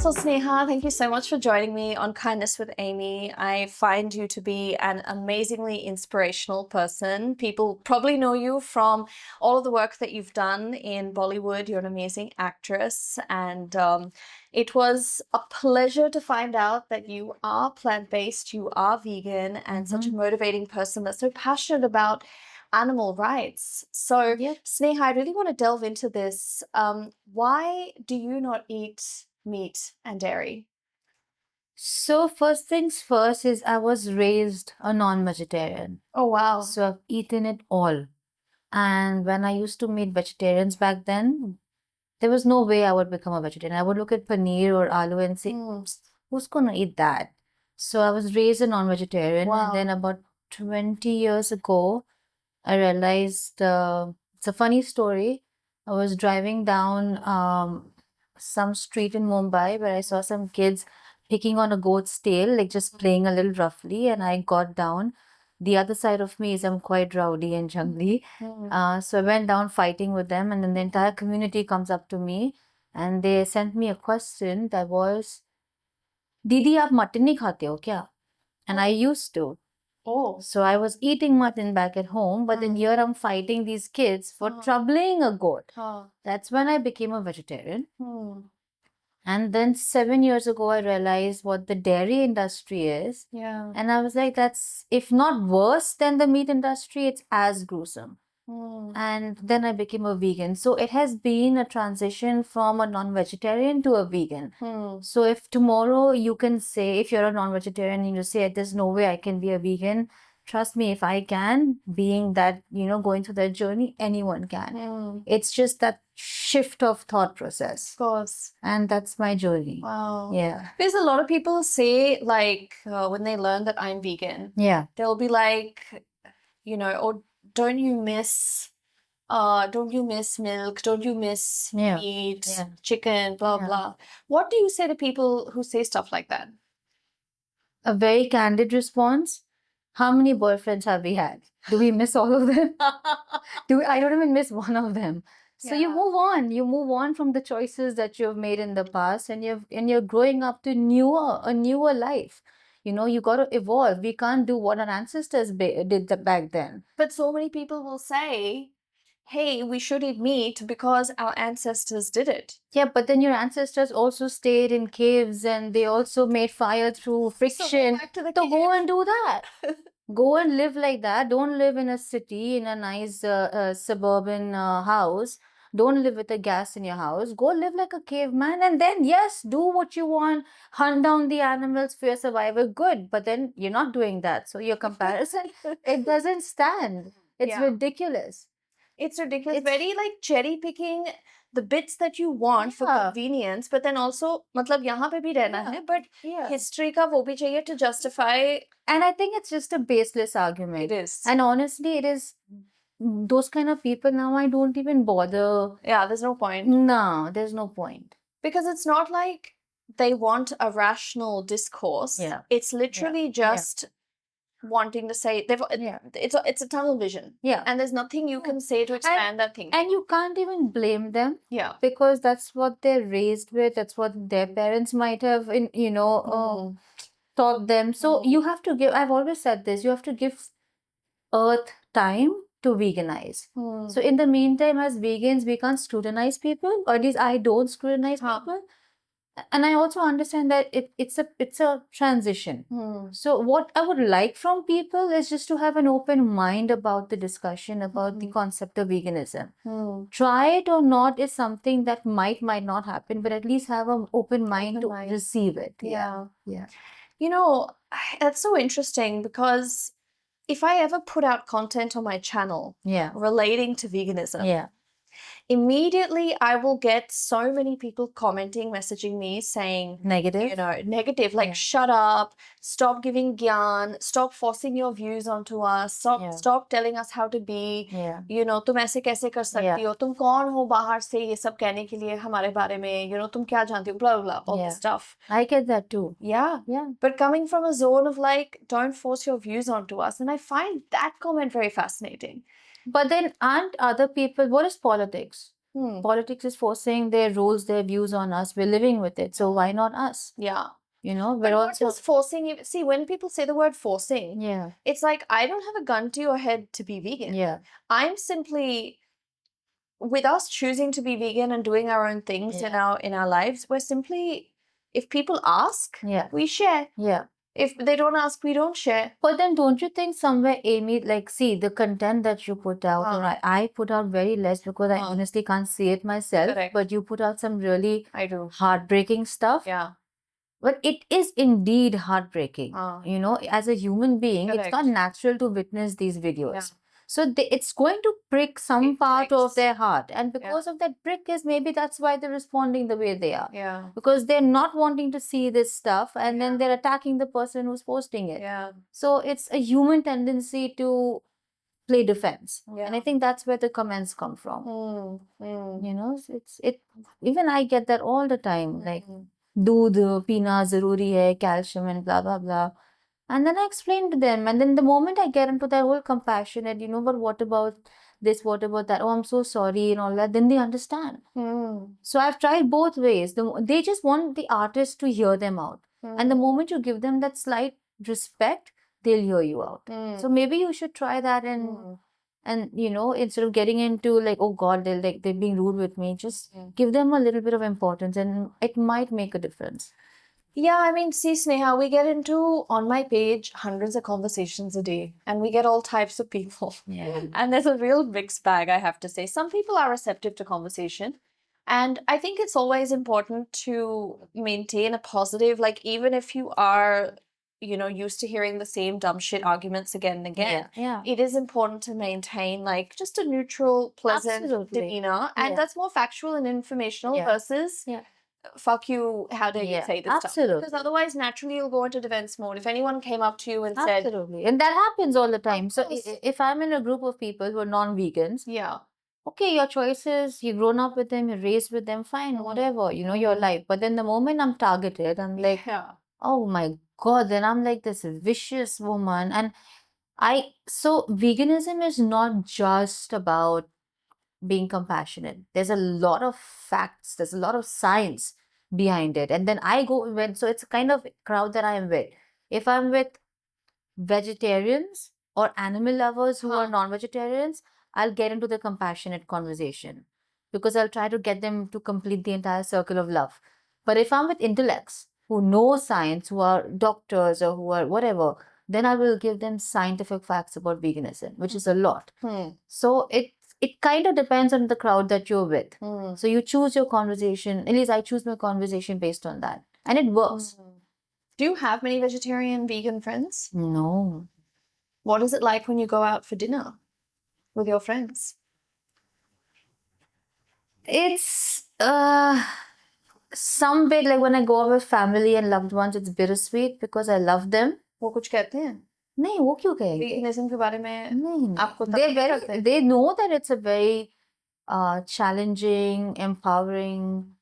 So, Sneha, thank you so much for joining me on Kindness with Amy. I find you to be an amazingly inspirational person. People probably know you from all of the work that you've done in Bollywood. You're an amazing actress. And it was a pleasure to find out that you are plant-based, you are vegan, and such a motivating person that's so passionate about animal rights. So, Sneha, I really want to delve into this. Why do you not eat meat and dairy? So first things first is I was raised a non-vegetarian. Oh, wow. So I've eaten it all. And when I used to meet vegetarians back then, there was no way I would become a vegetarian. I would look at paneer or aloo and say, who's gonna eat that? So I was raised a non-vegetarian. And then about 20 years ago, I realized it's a funny story. I was driving down some street in Mumbai where I saw some kids picking on a goat's tail, like just playing a little roughly, and I got down. The other side of me is I'm quite rowdy and jungly. So I went down fighting with them, and then the entire community comes up to me and they sent me a question that was, Didi, आप mutton नहीं खाते हो क्या? And I used to. Oh, So I was eating mutton back at home, but then here I'm fighting these kids for troubling a goat. That's when I became a vegetarian. And then 7 years ago, I realized what the dairy industry is. yeah. And I was like, that's, if not worse than the meat industry, it's as gruesome. And then I became a vegan. So it has been a transition from a non-vegetarian to a vegan. So if tomorrow you can say, if you're a non-vegetarian and you say, there's no way I can be a vegan, trust me, if I can, being that, going through that journey, anyone can. It's just that shift of thought process. Of course. And that's my journey. Wow. Yeah. Because a lot of people say, like, when they learn that I'm vegan, Yeah. they'll be like, oh, don't you miss milk? Don't you miss meat, chicken, blah, blah. What do you say to people who say stuff like that? A very candid response. How many boyfriends have we had? Do we miss all of them? I don't even miss one of them. So you move on. You move on from the choices that you've made in the past, and you're growing up to a newer life. You got to evolve. We can't do what our ancestors did back then. But so many people will say, hey, we should eat meat because our ancestors did it. Yeah, but then your ancestors also stayed in caves and they also made fire through friction. So back to the So go and do that. Go and live like that. Don't live in a city, in a nice suburban house. Don't live with a gas in your house. Go live like a caveman, and then, yes, do what you want. Hunt down the animals for your survival. Good. But then you're not doing that. So your comparison, it doesn't stand. It's ridiculous. It's ridiculous. It's very like cherry picking the bits that you want for convenience, but then also, मतलब यहाँ पे भी रहना है, but history का वो भी चाहिए to justify. And I think it's just a baseless argument. It is. And honestly, it is those kind of people now, I don't even bother. Yeah, there's no point. No, there's no point. Because it's not like they want a rational discourse. Yeah. It's literally just wanting to say it's a tunnel vision. Yeah. And there's nothing you can say to expand that thinking. And you can't even blame them. Yeah. Because that's what they're raised with. That's what their parents might have taught them. So you have to give, I've always said this, you have to give earth time to veganize. So in the meantime, as vegans, we can't scrutinize people, or at least I don't scrutinize people. And I also understand that it's a transition. So what I would like from people is just to have an open mind about the discussion about the concept of veganism. Try it or not is something that might not happen, but at least have an open mind to receive it. Yeah. Yeah. That's so interesting because if I ever put out content on my channel relating to veganism, immediately I will get so many people commenting, messaging me saying negative, like shut up, stop giving gyan, stop forcing your views onto us, stop telling us how to be, तुम ऐसे कैसे कर सकती हो, तुम कौन हो बाहर से ये सब कहने के लिए हमारे बारे में, तुम क्या जानती हो, blah blah, all this stuff. I get that too. Yeah. But coming from a zone of like, don't force your views onto us, and I find that comment very fascinating. But then aren't other people, what is politics? Politics is forcing their rules, their views on us. We're living with it. So why not us? Yeah. You know, But we're not also, just forcing you. See, when people say the word forcing, yeah, it's like, I don't have a gun to your head to be vegan. yeah, I'm simply, with us choosing to be vegan and doing our own things in our lives, we're simply, if people ask, yeah, we share. yeah. If they don't ask, we don't share. But then don't you think somewhere, Amy, like, see, the content that you put out, or I put out very less because I honestly can't see it myself, Correct. but you put out some really I do. heartbreaking stuff. Yeah. But it is indeed heartbreaking. You know, as a human being, it's not Correct. natural to witness these videos. Yeah. So it's going to prick some It part of pricks. their heart. And because of that prick is maybe that's why they're responding the way they are. Yeah. Because they're not wanting to see this stuff and then they're attacking the person who's posting it. Yeah. So it's a human tendency to play defense. And I think that's where the comments come from. You know, it even I get that all the time. Like, doodh, peena, zaruri hai, calcium and blah blah blah. And then I explain to them. And then the moment I get into that whole compassionate, you know, but what about this, what about that? Oh, I'm so sorry and all that. Then they understand. So I've tried both ways. They just want the artist to hear them out. And the moment you give them that slight respect, they'll hear you out. So maybe you should try that and you know, instead of getting into like, oh God, they're being rude with me, just give them a little bit of importance and it might make a difference. Yeah, I mean, see, Sneha, we get into, on my page, hundreds of conversations a day, and we get all types of people. Yeah. And there's a real mixed bag, I have to say. Some people are receptive to conversation. And I think it's always important to maintain a positive, like, even if you are, you know, used to hearing the same dumb shit arguments again and again, Yeah. it is important to maintain, like, just a neutral, pleasant Absolutely. demeanor. And that's more factual and informational versus fuck you, how dare you say this stuff? Absolutely. Because otherwise, naturally, you'll go into defense mode. If anyone came up to you and said, Absolutely. And that happens all the time. So if I'm in a group of people who are non-vegans, yeah, okay, your choices, you've grown up with them, you're raised with them, fine, whatever, you know, your life. But then the moment I'm targeted, I'm like, oh my God, then I'm like this vicious woman. And so veganism is not just about being compassionate. There's a lot of facts, there's a lot of science behind it. And then I go when, so it's a kind of crowd that I am with. If I'm with vegetarians or animal lovers who are non-vegetarians, I'll get into the compassionate conversation because I'll try to get them to complete the entire circle of love. But if I'm with intellects who know science, who are doctors or who are whatever, then I will give them scientific facts about veganism, which is a lot. So it kind of depends on the crowd that you're with. So you choose your conversation. At least I choose my conversation based on that. And it works. Do you have many vegetarian, vegan friends? No. What is it like when you go out for dinner with your friends? It's some bit like when I go out with family and loved ones, it's bittersweet because I love them. वो कुछ कहते हैं? नहीं, वो क्यों कहेंगे? Veganism के बारे में नहीं, आपको तकलीफ करते हैं? they know that it's a very challenging, empowering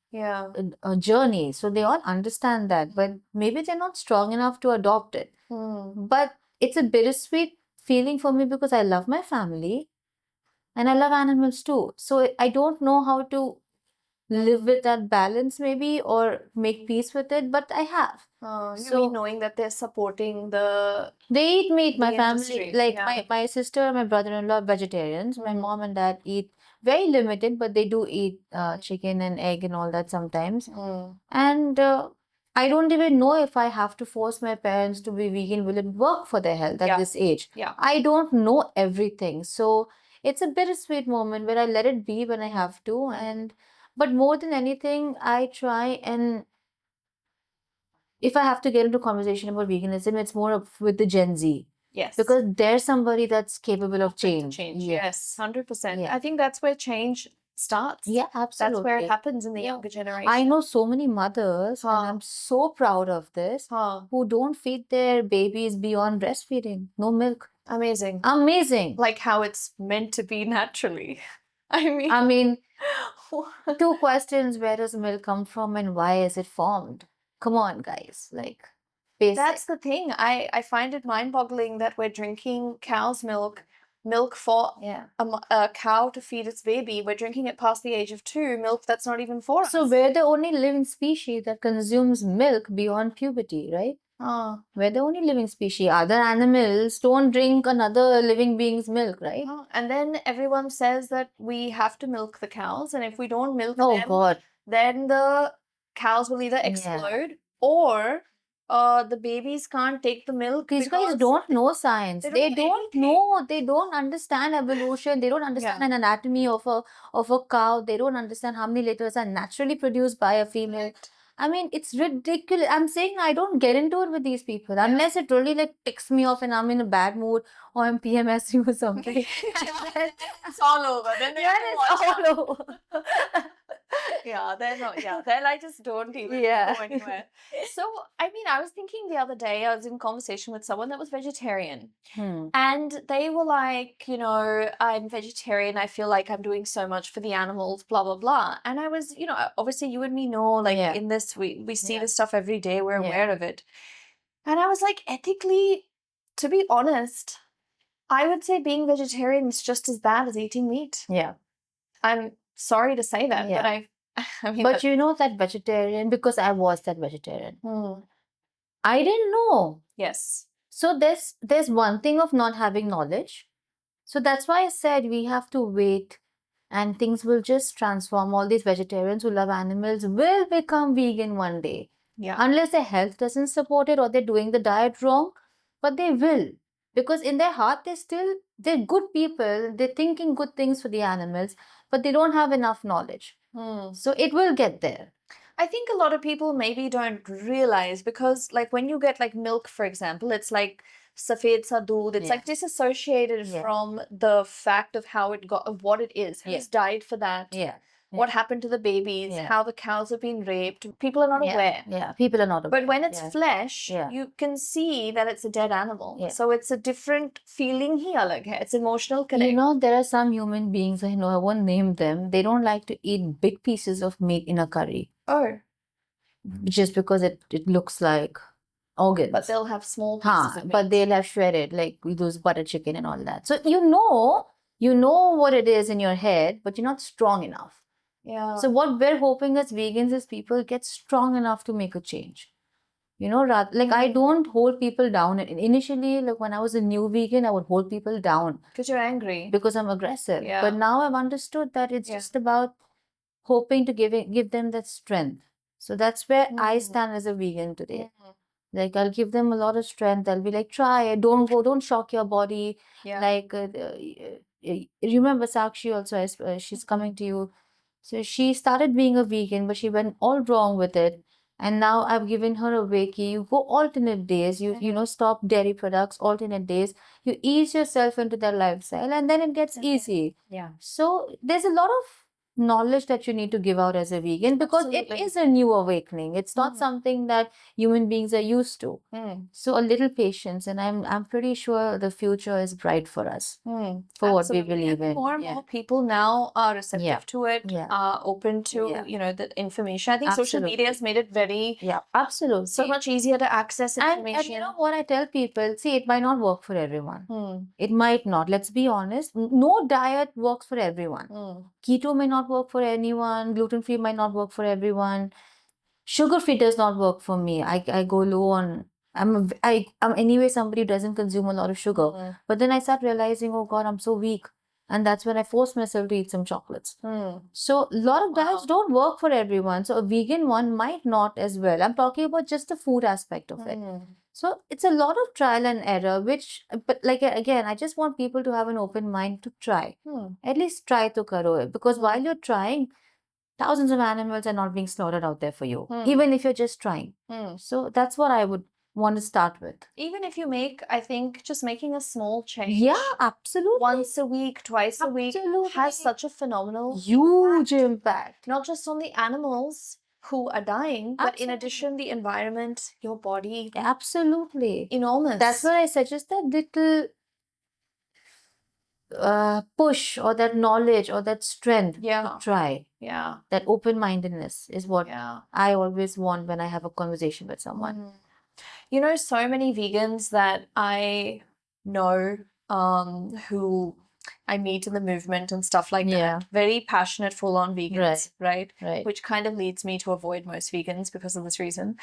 journey. So they all understand that, but maybe they're not strong enough to adopt it. But it's a bittersweet feeling for me because I love my family and I love animals too. So I don't know how to live with that balance maybe or make peace with it, but I have. You mean knowing that they're supporting the They eat meat, my industry, family, like my sister and my brother-in-law are vegetarians. My mom and dad eat very limited, but they do eat chicken and egg and all that sometimes. And I don't even know if I have to force my parents to be vegan. Will it work for their health at this age? I don't know everything. So it's a bittersweet moment where I let it be when I have to. But more than anything, I try and if I have to get into conversation about veganism, it's more with the Gen Z. Yes. Because there's somebody that's capable of change. Yes, 100%. Yeah. I think that's where change starts. Yeah, absolutely. That's where it happens in the younger generation. I know so many mothers, and I'm so proud of this, who don't feed their babies beyond breastfeeding. No milk. Amazing. Amazing. Like how it's meant to be naturally. I mean, two questions: where does milk come from and why is it formed? Come on, guys. Like, basic. That's the thing. I find it mind-boggling that we're drinking cow's milk milk for Yeah. a cow to feed its baby. We're drinking it past the age of 2, milk that's not even for us. So we're the only living species that consumes milk beyond puberty, right? Oh. We're the only living species. Other animals don't drink another living being's milk, right? Oh. And then everyone says that we have to milk the cows, and if we don't milk Oh them, God. then the cows will either Yeah. explode or the babies can't take the milk These guys because don't know science. they They don't know don't anything. know. They don't understand evolution. They don't understand Yeah. an anatomy of a cow. They don't understand how many liters are naturally produced by a female. Right. I mean, it's ridiculous. I'm saying I don't get into it with these people Yeah. unless it really like ticks me off and I'm in a bad mood or I'm PMSing or something. It's all over. Then they Yeah, have to it's watch all out. over. Yeah, they're not. Yeah, they're like just don't even Yeah. go anywhere. So, I mean, I was thinking the other day, I was in conversation with someone that was vegetarian, and they were like, you know, I'm vegetarian. I feel like I'm doing so much for the animals, blah blah blah. And I was, you know, obviously you and me know, like Yeah. in this, we see Yeah. this stuff every day. We're Yeah. aware of it. And I was like, ethically, to be honest, I would say being vegetarian is just as bad as eating meat. Yeah. I'm sorry to say that, but Yeah. I mean, But you know that vegetarian, because I was that vegetarian. I didn't know. yes. So there's one thing of not having knowledge. So that's why I said we have to wait and things will just transform. All these vegetarians who love animals will become vegan one day. Yeah. Unless their health doesn't support it or they're doing the diet wrong, but they will. Because in their heart, they're good people. They're thinking good things for the animals, but they don't have enough knowledge. So it will get there. I think a lot of people maybe don't realize, because like when you get like milk, for example, it's like safed sa doodh. It's Yeah. like disassociated Yeah. from the fact of how it got, of what it is, Yeah. who's died for that, Yeah. what happened to the babies, Yeah. how the cows have been raped. People are not aware. Yeah, people are not aware. But when it's Yeah. flesh, Yeah. you can see that it's a dead animal. Yeah. So it's a different feeling here. Like it's emotional connect. You know, there are some human beings, I know, I won't name them, they don't like to eat big pieces of meat in a curry Oh, just because it looks like organs. but they'll have small pieces of meat. But they'll have shredded, like those butter chicken and all that. So you know what it is in your head, but you're not strong enough. Yeah. So what we're hoping as vegans is people get strong enough to make a change. You know, like I don't hold people down. Initially, like when I was a new vegan, I would hold people down Because you're angry. because I'm aggressive. Yeah. But now I've understood that it's just about hoping to give them that strength. So that's where I stand as a vegan today. Like I'll give them a lot of strength. I'll be like, try it. Don't shock your body. Yeah. Like remember Sakshi also, she's coming to you. So she started being a vegan, but she went all wrong with it. And now I've given her a wakey. You go alternate days. You know, stop dairy products, alternate days. You ease yourself into that lifestyle, and then it gets easy. Yeah. So there's a lot of knowledge that you need to give out as a vegan because Absolutely. it is a new awakening. It's not something that human beings are used to. So a little patience, and I'm pretty sure the future is bright for us for what we believe in. More and more people now are receptive to it, are open to you know, the information. I think social media has made it very absolutely so much easier to access information. And you know what I tell people? See, it might not work for everyone. It might not. Let's be honest. No diet works for everyone. Keto may not work for anyone. Gluten-free might not work for everyone. Sugar-free does not work for me. I go low on. I'm anyway somebody who doesn't consume a lot of sugar. But then I start realizing, oh God, I'm so weak. And that's when I force myself to eat some chocolates. So a lot of diets don't work for everyone. So a vegan one might not as well. I'm talking about just the food aspect of it. So it's a lot of trial and error, but like again, I just want people to have an open mind to try. At least try to karo it. Because while you're trying, thousands of animals are not being slaughtered out there for you. Even if you're just trying. So that's what I would want to start with. Even if you make, I think just making a small change. Yeah, absolutely. Once a week, twice a week has such a phenomenal huge impact. Not just on the animals who are dying, but in addition, the environment, your body. Absolutely. Enormous. That's why I suggest that little push or that knowledge or that strength to try. Yeah. That open-mindedness is what I always want when I have a conversation with someone. You know, so many vegans that I know who I meet in the movement and stuff like Yeah. that. Very passionate, full-on vegans, right? Right. Which kind of leads me to avoid most vegans because of this reason.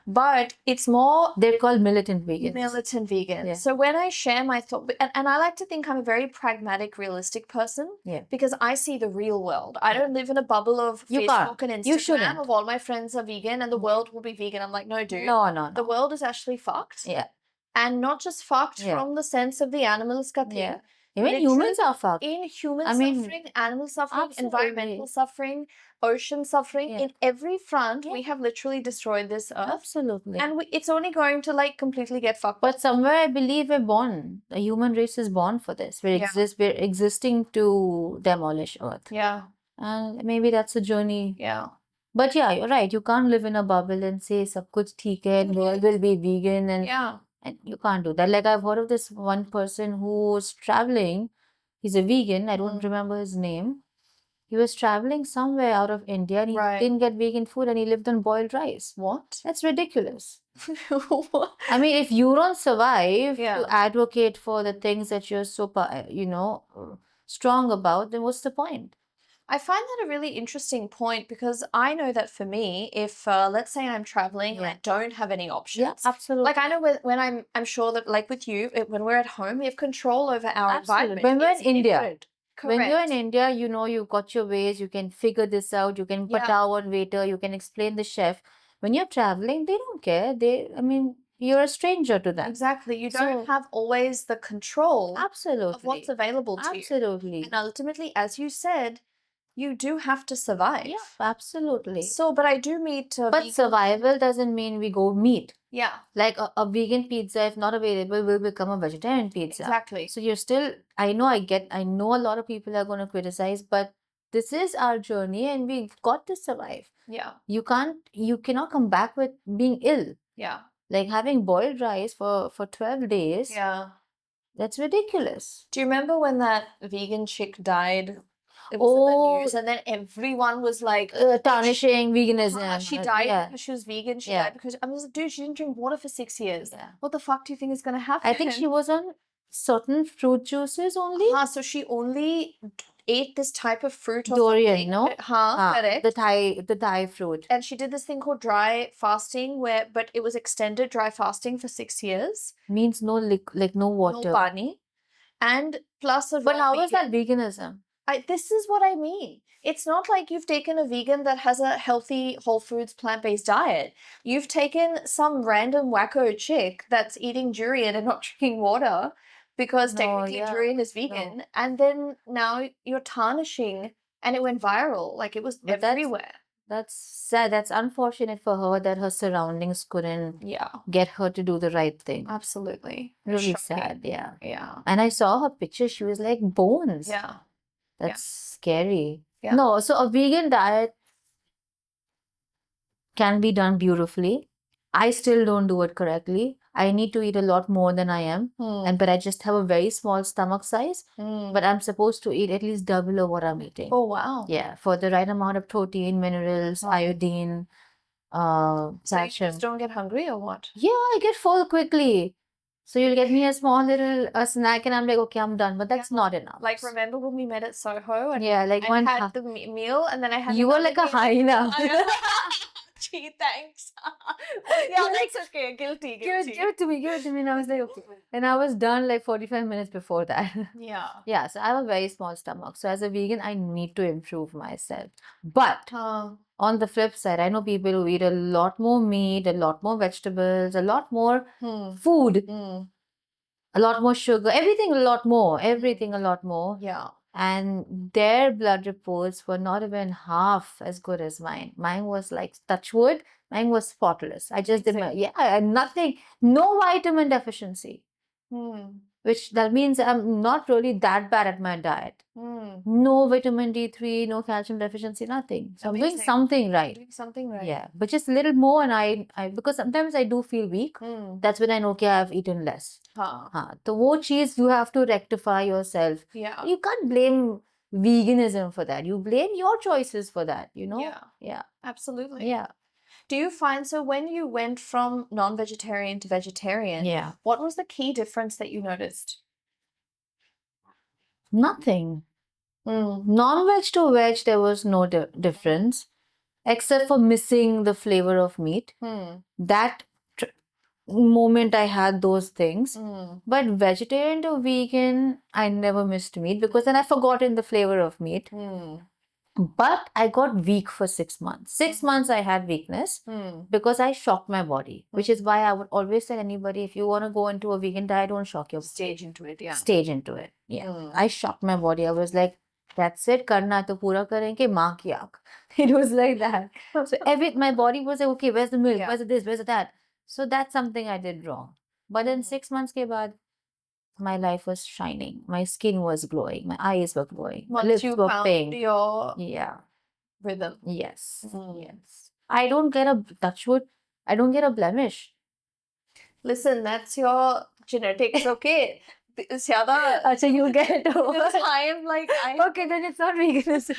But it's more They're called militant vegans. militant vegan. Yeah. So when I share my thought, and I like to think I'm a very pragmatic, realistic person. Yeah. Because I see the real world. I don't live in a bubble of You Facebook can't. and You Instagram shouldn't. of all my friends are vegan and the world will be vegan. I'm like, no, dude. No. The world is actually fucked. Yeah. And not just fucked Yeah. from the sense of the animals ka thing. Yeah. Even humans are fucked. In human I mean, suffering, animal suffering, absolutely. environmental suffering, ocean suffering. Yeah. In every front, Yeah. we have literally destroyed this earth. Absolutely. And it's only going to like completely get fucked. But somewhere I believe we're born. The human race is born for this. Yeah. We're existing to demolish Earth. Yeah. And maybe that's a journey. Yeah. But yeah, you're right. You can't live in a bubble and say sab kuch theek hai and world will be vegan and you can't do that. Like I've heard of this one person who was traveling. He's a vegan. I don't remember his name. He was traveling somewhere out of India and he Right. didn't get vegan food and he lived on boiled rice. What? That's ridiculous. What? I mean, if you don't survive Yeah. to advocate for the things that you're so, strong about, then what's the point? I find that a really interesting point because I know that for me, if let's say I'm traveling and I don't have any options, Yeah, absolutely. like I know when I'm sure that like with you, when we're at home, we have control over our environment. When we're It's in India, different. when you're in Correct. India, you know you've got your ways, you can figure this out, you can Yeah. pataw on waiter, you can explain the chef. When you're traveling, they don't care. You're a stranger to them. Exactly. You don't So- have always the control Absolutely. of what's available to you. Absolutely. And ultimately, as you said, you do have to survive. Yeah, absolutely. So, but I do meet But survival doesn't mean we go meat. Yeah, Like a vegan pizza, if not available, will become a vegetarian pizza. exactly. So you're still, I know a lot of people are going to criticize, but this is our journey and we've got to survive. Yeah, You cannot come back with being ill. yeah, Like having boiled rice for 12 days, yeah. that's ridiculous. Do you remember when that vegan chick died? It was in the news, and then everyone was like, Tarnishing veganism. she died Yeah. because she was vegan. She Yeah. died because I was like, dude, she didn't drink water for 6 years. Yeah. What the fuck do you think is gonna happen? I think she was on certain fruit juices only. So she only ate this type of fruit or Durian, something. no? Correct. The Thai fruit. And she did this thing called dry fasting, but it was extended dry fasting for 6 years. Means no no water. No pani. And plus a But raw how is that vegan. veganism? This is what I mean. It's not like you've taken a vegan that has a healthy, whole foods, plant-based diet. You've taken some random wacko chick that's eating durian and not drinking water because No, technically yeah, durian is vegan. And then now you're tarnishing and it went viral. Like it was But that's- everywhere. That's sad. That's unfortunate for her that her surroundings couldn't Yeah, get her to do the right thing. absolutely. Really Shocking. sad, yeah. Yeah. And I saw her picture, she was like bones. Yeah. That's scary. Yeah. No, so a vegan diet can be done beautifully. I still don't do it correctly. I need to eat a lot more than I am. But I just have a very small stomach size. But I'm supposed to eat at least double of what I'm eating. Oh, wow. Yeah, for the right amount of protein, minerals, iodine, So you calcium. just don't get hungry or what? Yeah, I get full quickly. So you'll get me a small little snack and I'm like, okay, I'm done. But that's not enough. Like, remember when we met at Soho and Yeah, like I one had the meal and then I had You were another like a meal? hyena. Gee, thanks. Yeah, that's okay. Guilty. Give it to me. And I was like, okay. And I was done like 45 minutes before that. Yeah. Yeah, so I have a very small stomach. So as a vegan, I need to improve myself. But on the flip side, I know people who eat a lot more meat, a lot more vegetables, a lot more food, a lot more sugar, everything a lot more, everything a lot more. Yeah. And their blood reports were not even half as good as mine. Mine was like touch wood, mine was spotless. I just did my, nothing, no vitamin deficiency, which that means I'm not really that bad at my diet. No vitamin D3, no calcium deficiency, nothing. So I'm doing Amazing. something right. Doing something right. Yeah, but just a little more, and I because sometimes I do feel weak. That's when I know, okay, I've eaten less. The wo cheese you have to rectify yourself. Yeah. You can't blame veganism for that. You blame your choices for that, you know? Yeah. Yeah. Absolutely. Yeah. Do you find, so when you went from non-vegetarian to vegetarian, Yeah. what was the key difference that you noticed? Nothing. Mm. Non-veg to veg, there was no difference, except for missing the flavor of meat. Mm. That moment I had those things. Mm. But vegetarian to vegan, I never missed meat because then I forgotten the flavor of meat. Mm. But I got weak for 6 months. 6 months I had weakness Mm. because I shocked my body, which is why I would always tell anybody, if you want to go into a vegan diet, don't shock your body. Stage into it, yeah. Stage into it. Yeah. Mm. I shocked my body. I was like, that's it. Karna to pura karenge, maa ki aankh. It was like that. So my body was like, okay, where's the milk? Yeah. Where's this? Where's that? So that's something I did wrong. But then 6 months ke baad, my life was shining. My skin was glowing. My eyes were glowing. My Once lips you were found pink. your Yeah. rhythm. Yes. Mm. Yes. I don't get a touch wood. I don't get a blemish. Listen, that's your genetics, okay? Zyada Acha, you get this time, like Okay, then it's not veganism.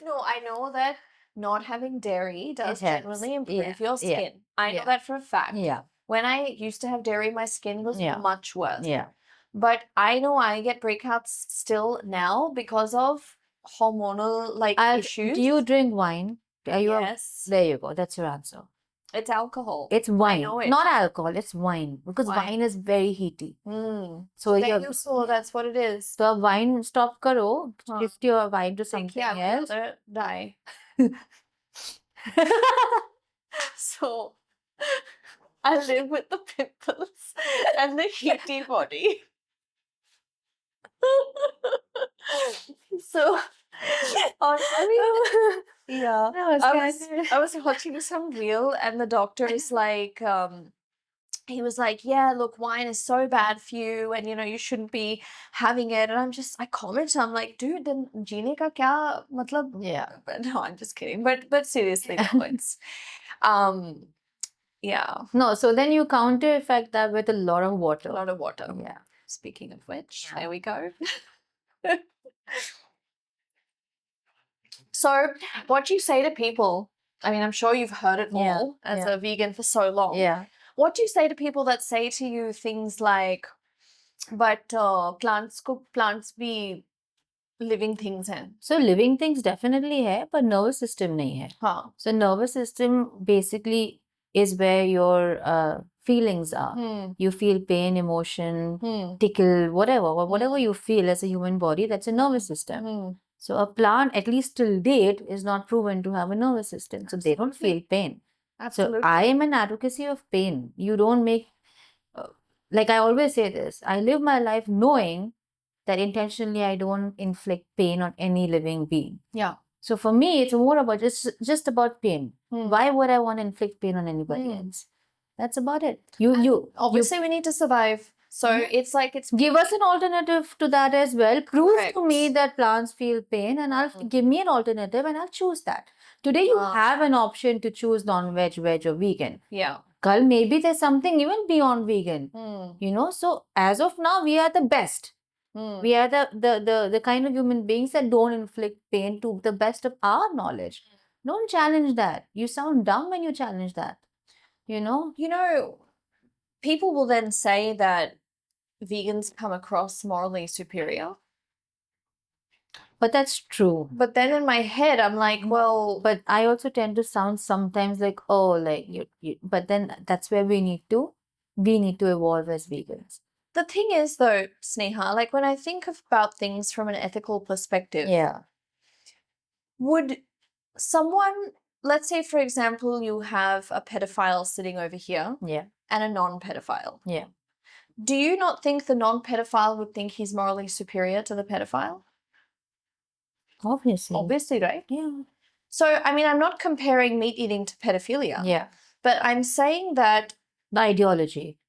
No, I know that not having dairy does It helps. generally improve Yeah, your yeah, skin. I know yeah. that for a fact. Yeah. When I used to have dairy, my skin was Yeah. much worse. Yeah. But I know I get breakouts still now because of hormonal issues. Do you drink wine? Are you Yes. There you go. That's your answer. It's alcohol. It's wine. I know it. Not alcohol. It's wine. Because Wine. wine is very heaty. Mm. So Thank you, so that's what it is. So wine stop karo. Huh. Shift your wine to something Yeah, I would else. rather die. So I live with the pimples and the heaty body. So yeah, I was watching some reel and the doctor is like, he was like, yeah, look, wine is so bad for you and you shouldn't be having it. And I commented, I'm like, dude, then jeene ka kya matlab? Yeah. But no, I'm just kidding. But seriously, no, it's yeah. No, so then you counter effect that with a lot of water. A lot of water. Yeah. Speaking of which, Yeah. there we go. So, what do you say to people? I mean, I'm sure you've heard it Yeah, all as yeah. a vegan for so long. Yeah. What do you say to people that say to you things like, but plants be living things hain? So living things definitely hai, but nervous system nahi hai. Huh. So nervous system basically is where your feelings are. Hmm. You feel pain, emotion, Hmm. tickle, whatever you feel as a human body, that's a nervous system. Hmm. So a plant, at least till date, is not proven to have a nervous system. So they don't feel pain. Absolutely. So I am an advocacy of pain. You don't make, like I always say this, I live my life knowing that intentionally I don't inflict pain on any living being. Yeah. So for me, it's more about just about pain. Hmm. Why would I want to inflict pain on anybody else? That's about it. Obviously, we need to survive. So it's like Give us an alternative to that as well. Prove Correct. to me that plants feel pain and I'll give me an alternative and I'll choose that. Today you have an option to choose non-veg, veg or vegan. Yeah. Kal maybe there's something even beyond vegan. Hmm. So as of now, we are the best. Hmm. We are the kind of human beings that don't inflict pain to the best of our knowledge. Don't challenge that. You sound dumb when you challenge that. People will then say that vegans come across morally superior. But that's true. But then in my head, I'm like, well, But I also tend to sound sometimes like, oh, like you. But then that's where we need to evolve as vegans. The thing is, though, Sneha, like when I think about things from an ethical perspective, Yeah. would someone, let's say, for example, you have a pedophile sitting over here Yeah. and a non-pedophile. Yeah. Do you not think the non-pedophile would think he's morally superior to the pedophile? Obviously. Obviously, right? Yeah. So, I mean, I'm not comparing meat eating to pedophilia. Yeah. But I'm saying that The ideology.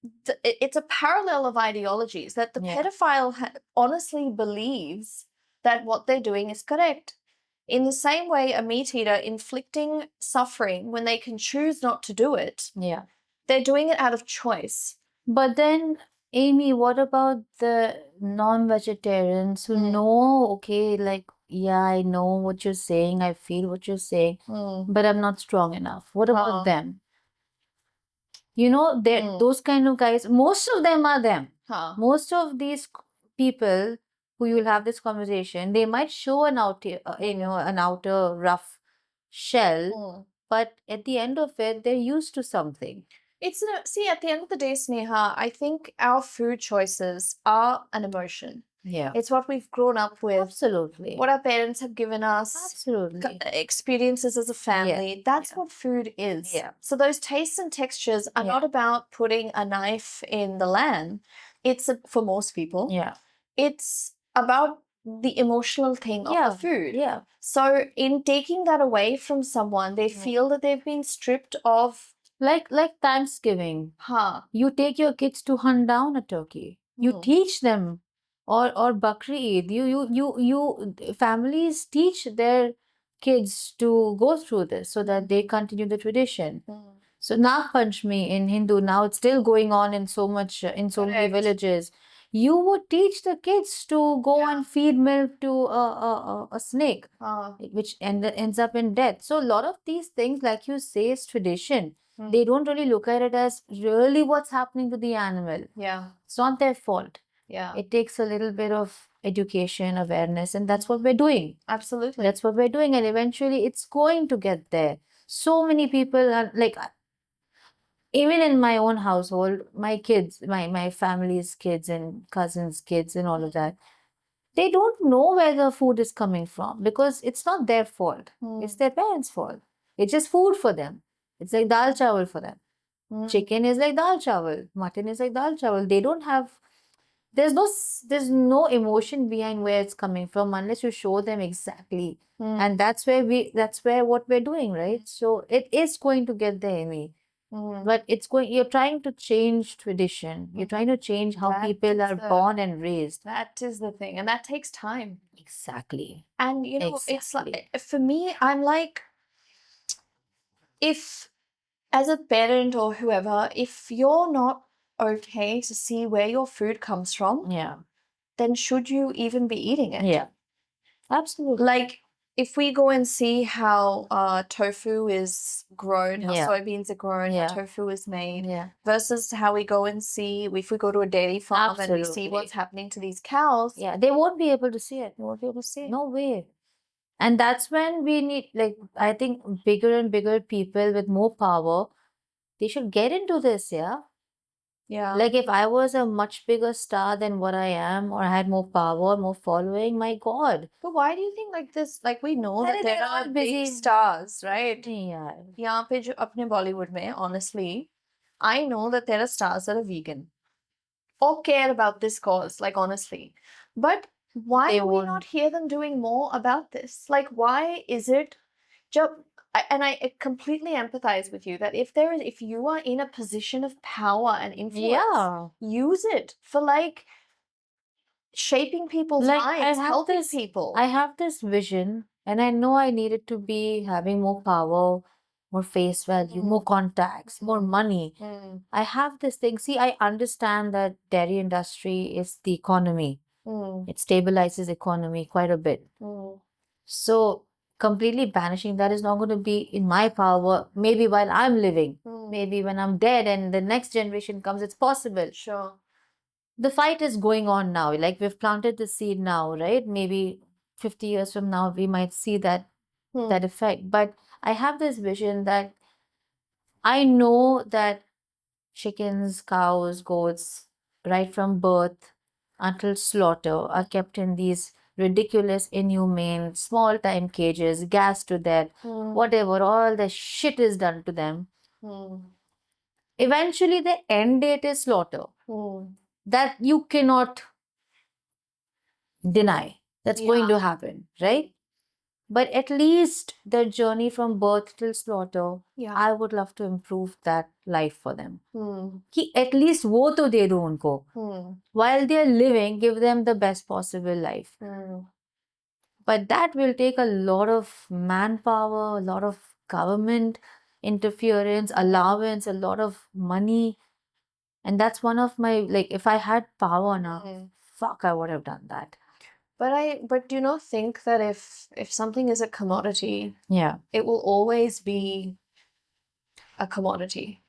it's a parallel of ideologies, that the pedophile honestly believes that what they're doing is correct. In the same way, a meat eater inflicting suffering when they can choose not to do it, Yeah. they're doing it out of choice. But then, Amy, what about the non-vegetarians who know, okay, like, yeah, I know what you're saying, I feel what you're saying, but I'm not strong enough. What about them? Those kind of guys, most of them are them. Huh. Most of these people who you'll have this conversation, they might show an outer rough shell, but at the end of it, they're used to something. See, at the end of the day, Sneha, I think our food choices are an emotion. Yeah. It's what we've grown up with, Absolutely. what our parents have given us, Absolutely. experiences as a family. That's what food is. Yeah. So those tastes and textures are not about putting a knife in the lamb. It's for most people. Yeah. It's about the emotional thing of the food. Yeah. So in taking that away from someone, they feel that they've been stripped of. Like Thanksgiving. You take your kids to hunt down a turkey. You teach them, or Bakri Eid. You families teach their kids to go through this so that they continue the tradition. So Nag Panchami in Hindu, now it's still going on in so many villages. You would teach the kids to go and feed milk to a snake, which ends up in death. So a lot of these things, like you say, is tradition. They don't really look at it as really what's happening to the animal. Yeah. It's not their fault. Yeah. It takes a little bit of education, awareness, and that's what we're doing. Absolutely. That's what we're doing, and eventually it's going to get there. So many people are like, even in my own household, my kids, my family's kids and cousins' kids and all of that, they don't know where the food is coming from because it's not their fault. It's their parents' fault. It's just food for them. It's like dal chawal for them. Chicken is like dal chawal. Mutton is like dal chawal. They don't have. There's no emotion behind where it's coming from unless you show them exactly. And that's where what we're doing, right? So it is going to get there, Amy. But you're trying to change tradition. You're trying to change how people are born and raised. That is the thing. And that takes time. Exactly. And it's like, for me, I'm like, if as a parent or whoever, if you're not okay to see where your food comes from, then should you even be eating it? Yeah. Absolutely. Like, if we go and see how tofu is grown, how soybeans are grown, how tofu is made, versus how we go and see, if we go to a dairy farm and we see what's happening to these cows. Yeah, they won't be able to see it. They won't be able to see it. No way. And that's when we need, like, I think bigger and bigger people with more power, they should get into this, yeah? Yeah. Like, if I was a much bigger star than what I am, or I had more power, more following, my God. But why do you think like this? Like, we know that Arey, there they're are all big busy. stars, right? Yeah. यहाँ पे जो अपने Bollywood में, honestly, I know that there are stars that are vegan or care about this cause, like, honestly. But why do we not hear them doing more about this? Like, why is it and I completely empathize with you that if you are in a position of power and influence, use it for, like, shaping people's minds, helping people. I have this vision, and I know I needed to be having more power, more face value, more contacts, more money. I have this thing. See, I understand that dairy industry is the economy. It stabilizes economy quite a bit. So completely banishing that is not going to be in my power. Maybe while I'm living, maybe when I'm dead and the next generation comes, it's possible. Sure. The fight is going on now. Like, we've planted the seed now, right? Maybe 50 years from now, we might see that effect. But I have this vision that I know that chickens, cows, goats, right from birth until slaughter, are kept in these ridiculous, inhumane, small time cages, gassed to death, whatever, all the shit is done to them. Eventually, the end date is slaughter. That you cannot deny. That's going to happen, right? But at least the journey from birth till slaughter, I would love to improve that life for them. कि at least वो तो दे दो उनको. While they're living, give them the best possible life. But that will take a lot of manpower, a lot of government interference, allowance, a lot of money. And that's one of my, like, if I had power now, fuck, I would have done that. But do you not think that if something is a commodity, Yeah, it will always be a commodity?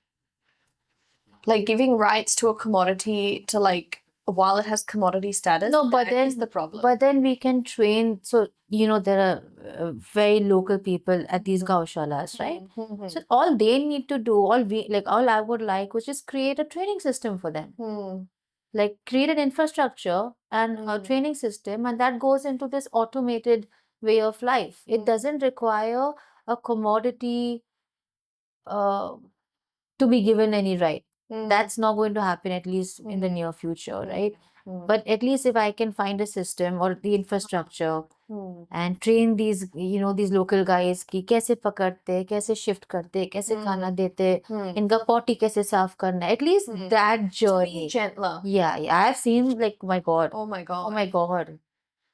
Like, giving rights to a commodity to, like, while it has commodity status, No, but that is then the problem. but then we can train. So there are very local people at these gaushalas, right? Mhm. So all they need to do, all I would like was just create a training system for them. Like create an infrastructure and a training system, and that goes into this automated way of life. It doesn't require a commodity uh, to be given any right. That's not going to happen, at least in the near future, right? But at least if I can find a system or the infrastructure and train these local guys कि कैसे पकड़ते, कैसे shift करते, कैसे खाना देते, इनका potty कैसे साफ करना, at least that To be journey. gentler. Yeah, I've seen, like, my God, Oh my oh God. my God,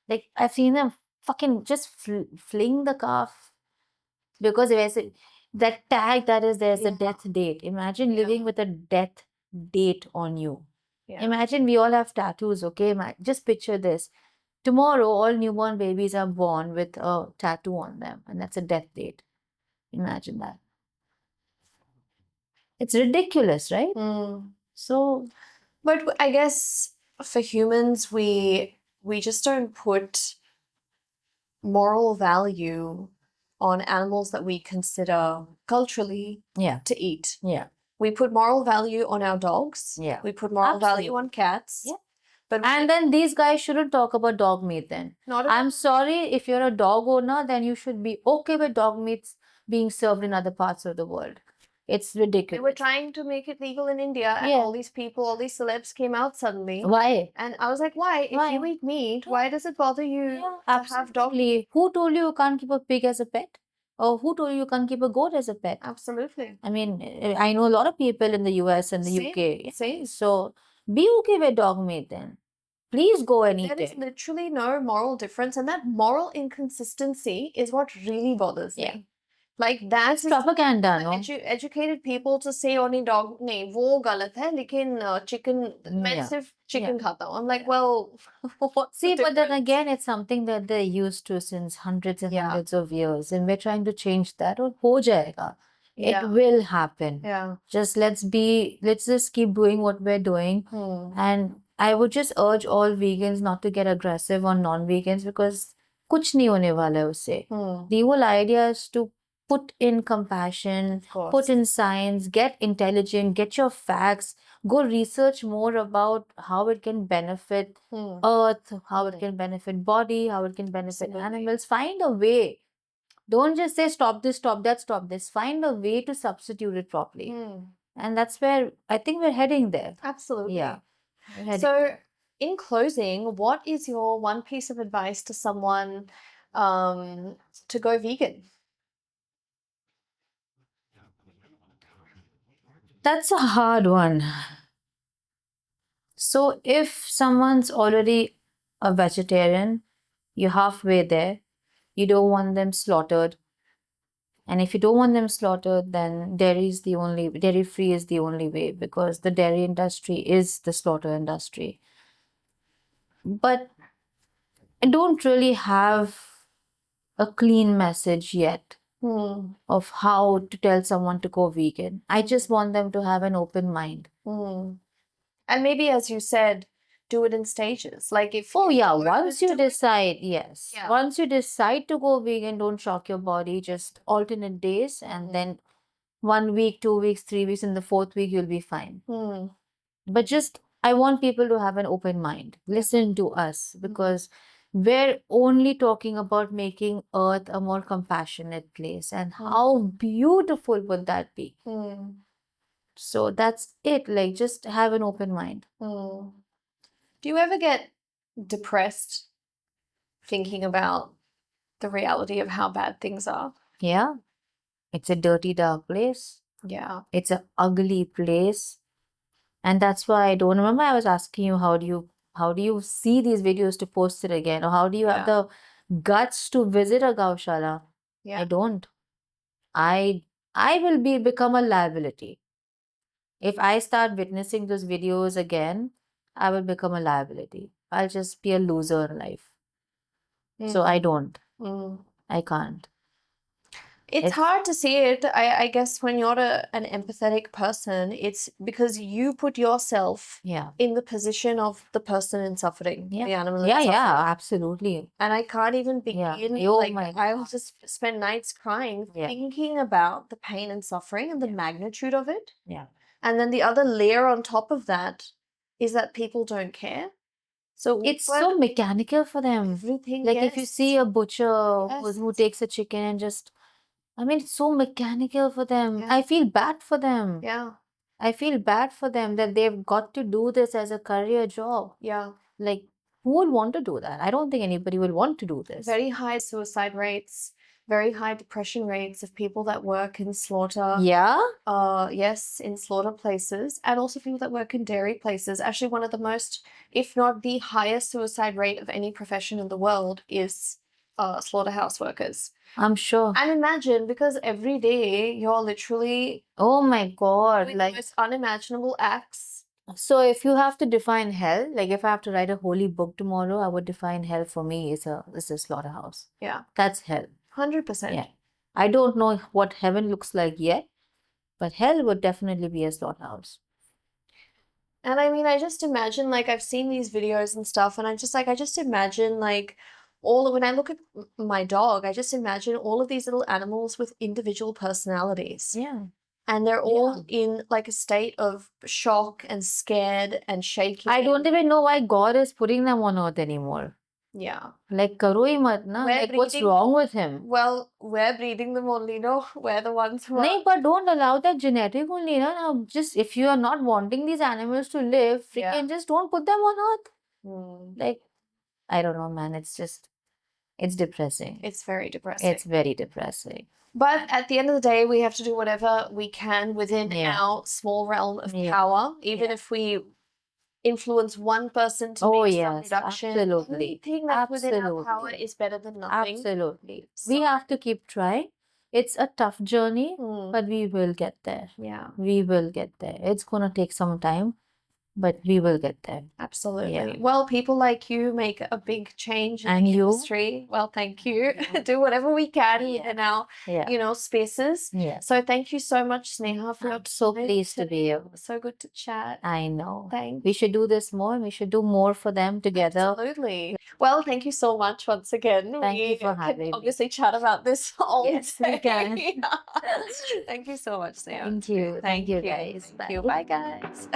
like I've seen them fucking just fling the calf because that tag that is there's a death date. Imagine living with a death date on you. Yeah. Imagine we all have tattoos, okay? Just picture this. Tomorrow, all newborn babies are born with a tattoo on them, and that's a death date. Imagine that. It's ridiculous, right? So, But I guess for humans, we just don't put moral value on animals that we consider culturally yeah, to eat. yeah, We put moral value on our dogs. yeah. We put moral value on cats. Yeah. But And then these guys shouldn't talk about dog meat then. not at I'm all. sorry, if you're a dog owner, then you should be okay with dog meats being served in other parts of the world. It's They were ridiculous. trying to make it legal in India, and Yeah. all these people, all these celebs came out suddenly. Why? And I was like, why? If Why? you eat meat, why does it bother you Yeah, to have dog meat? absolutely. Who told you you can't keep a pig as a pet? Or who told you you can't keep a goat as a pet? Absolutely. I mean, I know a lot of people in the US and the Same, UK. same. So be okay with dog meat then. Please go and eat There is it. literally no moral difference, and that moral inconsistency is what really bothers Yeah. me. Like that is Propaganda, no? educated people to say only dog नहीं वो गलत है लेकिन chicken मैं Yeah. सिर्फ chicken Yeah. खाता हूँ. I'm like, well, what's See, the but then difference? again, it's something that they're used to since hundreds and Yeah. hundreds of years, and we're trying to change that. और हो जाएगा. It Yeah. will happen. Yeah. Let's just keep doing what we're doing. And I would just urge all vegans not to get aggressive on non-vegans because कुछ नहीं होने वाला है उससे. The whole idea is to put in compassion, Of course. put in science, get intelligent, get your facts, go research more about how it can benefit earth, how it can benefit body, how it can benefit Absolutely. animals. Find a way. Don't just say stop this, stop that, stop this. Find a way to substitute it properly. And that's where I think we're heading there. Absolutely. Yeah. We're heading So, there. in closing, what is your one piece of advice to someone to go vegan? That's a hard one. So if someone's already a vegetarian, you're halfway there, you don't want them slaughtered. And if you don't want them slaughtered, then dairy free is the only way because the dairy industry is the slaughter industry. But I don't really have a clean message yet of how to tell someone to go vegan. I just want them to have an open mind. And maybe, as you said, do it in stages. Like if Oh yeah, you're once you doing- decide, yes. Yeah. Once you decide to go vegan, don't shock your body, just alternate days and then 1 week, 2 weeks, 3 weeks, in the fourth week you'll be fine. But just I want people to have an open mind. Listen to us because we're only talking about making Earth a more compassionate place. And how beautiful would that be? So that's it. Like, just have an open mind. Do you ever get depressed thinking about the reality of how bad things are? Yeah. It's a dirty, dark place. Yeah. It's an ugly place. And that's why I don't remember I was asking you how do you see these videos to post it again? Or how do you have the guts to visit a gaushala? Yeah. I don't. I will become a liability. If I start witnessing those videos again, I will become a liability. I'll just be a loser in life. So I don't. I can't. It's hard to see it. I guess when you're an empathetic person, it's because you put yourself Yeah. in the position of the person in suffering, Yeah. the animal in Yeah, suffering. yeah, absolutely. And I can't even Yeah. begin. Oh Like, my I'll just spend nights crying, Yeah. thinking about the pain and suffering and the magnitude of it. Yeah. And then the other layer on top of that is that people don't care. So It's so mechanical for them. everything, Like if you see yes. a butcher Yes. who takes a chicken and just, I mean, it's so mechanical for them. Yeah. I feel bad for them. Yeah, I feel bad for them that they've got to do this as a career job. yeah. Like, who would want to do that? I don't think anybody would want to do this. Very high suicide rates, very high depression rates of people that work in slaughter. Yeah? Yes, in slaughter places, and also people that work in dairy places. Actually, one of the most, if not the highest suicide rate of any profession in the world is slaughterhouse workers. I'm sure. And imagine, because every day you're literally Oh my God. doing the most unimaginable acts. So if you have to define hell, like if I have to write a holy book tomorrow, I would define hell for me is a slaughterhouse. Yeah, That's hell. 100%. Yeah. I don't know what heaven looks like yet, but hell would definitely be a slaughterhouse. And I mean, I just imagine, like, I've seen these videos and stuff, and I just imagine, like, when I look at my dog, I just imagine all of these little animals with individual personalities. Yeah. And they're all in, like, a state of shock and scared and shaking. I don't even know why God is putting them on earth anymore. Yeah. Like, karo hi mat na. We're Like, what's breeding- wrong with him? Well, we're breeding them only, no? We're the ones who No, but don't allow that genetic only. Na? Now, just if you are not wanting these animals to live, freaking just don't put them on earth. Like, I don't know, man. It's depressing. It's very depressing. It's very depressing. But at the end of the day, we have to do whatever we can within Yeah. our small realm of Yeah. power, even if we influence one person to Oh, make some yes, reduction. absolutely. Anything that's within our power Absolutely. is better than nothing. Absolutely. So- We have to keep trying. It's a tough journey, Hmm. but we will get there. Yeah, We will get there. It's going to take some time, but we will get there. absolutely. Yeah. Well, people like you make a big change in And the you? industry. Well, thank you. Do whatever we can Yeah. in our, Yeah. spaces. Yes. So thank you so much, Sneha, for your I'm so time pleased to today. be here. So good to chat. I know. Thanks. We should do this more. We should do more for them together. Absolutely. Well, thank you so much once again. Thank you for We having can me. obviously chat about this all Yes, we day. can. Thank you so much, Sneha. Thank you. Thank you, guys. Thank you. Bye, guys.